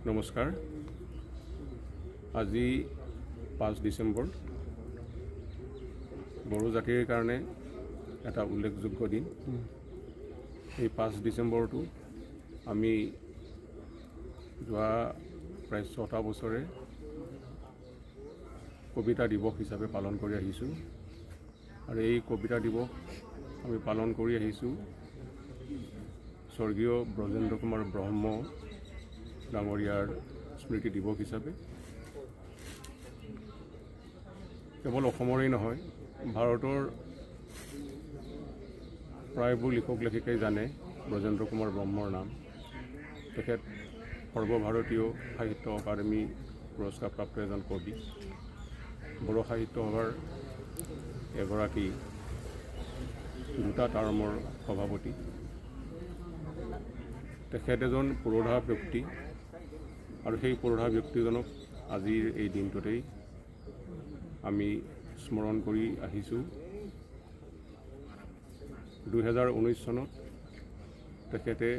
নমস্কাৰ। আজি 5 ডিচেম্বৰ বড়ো জাতিৰ কাৰণে এটা উল্লেখযোগ্য দিন। এই 5 ডিচেম্বৰটো আমি যোৱা প্ৰায় 6টা বছৰে কবিতা দিৱস হিচাপে পালন কৰি আহিছোঁ আৰু এই কবিতা দিৱস আমি পালন কৰি আহিছোঁ স্বৰ্গীয় ব্ৰজেন্দ্ৰ কুমাৰ ব্ৰহ্ম ডাঙৰীয়াৰ স্মৃতি দিৱস হিচাপে। কেৱল অসমৰেই নহয়, ভাৰতৰ প্ৰায়বোৰ লিখক লেখিকাই জানে ব্ৰজেন্দ্ৰ কুমাৰ ব্ৰহ্মৰ নাম। তেখেত সৰ্বভাৰতীয় সাহিত্য একাডেমী পুৰস্কাৰপ্ৰাপ্ত এজন কবি, বড়ো সাহিত্য সভাৰ এগৰাকী 2টা টাৰ্মৰ সভাপতি। তেখেত এজন পুৰোধা ব্যক্তি আৰু সেই পুৰোধা ব্যক্তিজনক আজিৰ এই দিনটোতেই আমি স্মৰণ কৰি আহিছোঁ। 2019 চনত তেখেতে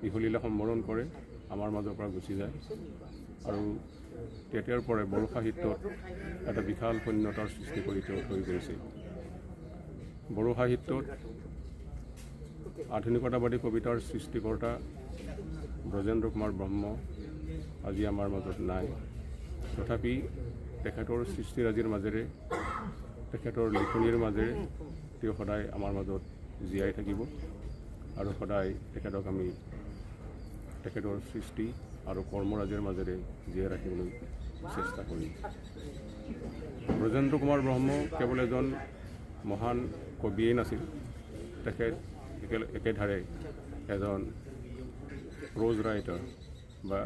ইহলীলা সম্বৰণ কৰে, আমাৰ মাজৰ পৰা গুচি যায় আৰু তেতিয়াৰ পৰাই বড়ো সাহিত্যত এটা বিশাল শূন্যতাৰ সৃষ্টি কৰি থৈ গৈছে। বড়ো সাহিত্যত আধুনিকতাবাদী কবিতাৰ সৃষ্টিকৰ্তা ব্ৰজেন্দ্ৰ কুমাৰ ব্ৰহ্ম আজি আমাৰ মাজত নাই। তথাপি তেখেতৰ সৃষ্টিৰাজিৰ মাজেৰে, তেখেতৰ লিখনিৰ মাজেৰে তেওঁ সদায় আমাৰ মাজত জীয়াই থাকিব আৰু সদায় তেখেতক আমি তেখেতৰ সৃষ্টি আৰু কৰ্মৰাজিৰ মাজেৰে জীয়াই ৰাখিবলৈ চেষ্টা কৰিম। ব্ৰজেন্দ্ৰ কুমাৰ ব্ৰহ্ম কেৱল এজন মহান কবিয়েই নাছিল, তেখেত একেধাৰে এজন প্ৰ'জ ৰাইটাৰ বা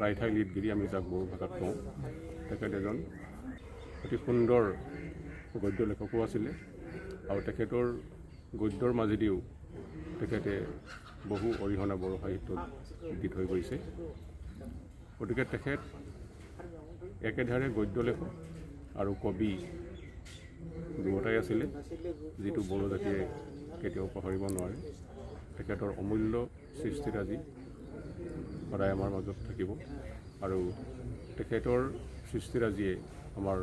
ৰাইটাৰ লিডগিৰি আমি যাক বড়ো ভাষাত কওঁ। তেখেত এজন অতি সুন্দৰ গদ্য লেখকো আছিলে আৰু তেখেতৰ গদ্যৰ মাজেদিও তেখেতে বহু অৰিহণা বড়ো সাহিত্যত দি থৈ গৈছে। গতিকে তেখেত একেধাৰে গদ্য লেখক আৰু কবি দুয়োটাই আছিলে, যিটো বড়ো জাতিয়ে কেতিয়াও পাহৰিব নোৱাৰে। তেখেতৰ অমূল্য সৃষ্টিৰাজি সদায় আমাৰ মাজত থাকিব আৰু তেখেতৰ সৃষ্টিৰাজিয়ে আমাৰ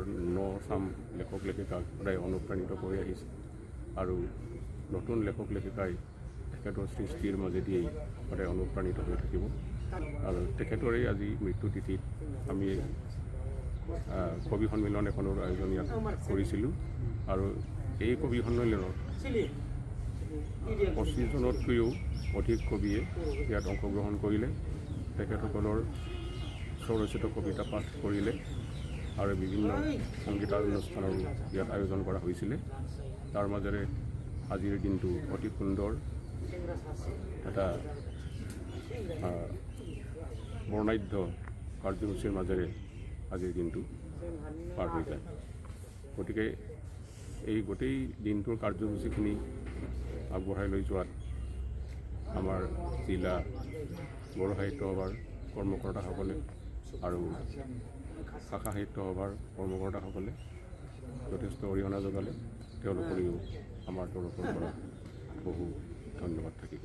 চাম লেখক লেখিকাক সদায় অনুপ্ৰাণিত কৰি আহিছে আৰু নতুন লেখক লেখিকাই তেখেতৰ সৃষ্টিৰ মাজেদিয়েই সদায় অনুপ্ৰাণিত হৈ থাকিব। আৰু তেখেতৰে আজি মৃত্যু তিথিত আমি কবি সন্মিলন এখনৰ আয়োজন ইয়াত কৰিছিলোঁ আৰু এই কবি সন্মিলনত 25জনতকৈও অধিক কবিয়ে ইয়াত অংশগ্ৰহণ কৰিলে। তেখেতসকলৰ স্বৰচিত কবিতা পাঠ কৰিলে আৰু বিভিন্ন সংগীতানুষ্ঠানৰো ইয়াত আয়োজন কৰা হৈছিলে। তাৰ মাজেৰে আজিৰ দিনটো অতি সুন্দৰ এটা বৰ্ণাঢ্য কাৰ্যসূচীৰ মাজেৰে আজিৰ দিনটো পাৰ হৈ যায়। গতিকে এই গোটেই দিনটোৰ কাৰ্যসূচীখিনি আগবঢ়াই লৈ যোৱাত আমাৰ জিলা বড়ো সাহিত্য সভাৰ কৰ্মকৰ্তাসকলে আৰু শাখা সাহিত্য সভাৰ কৰ্মকৰ্তাসকলে যথেষ্ট অৰিহণা যোগালে। তেওঁলোকলৈও আমাৰ তৰফৰ পৰা বহু ধন্যবাদ থাকিল।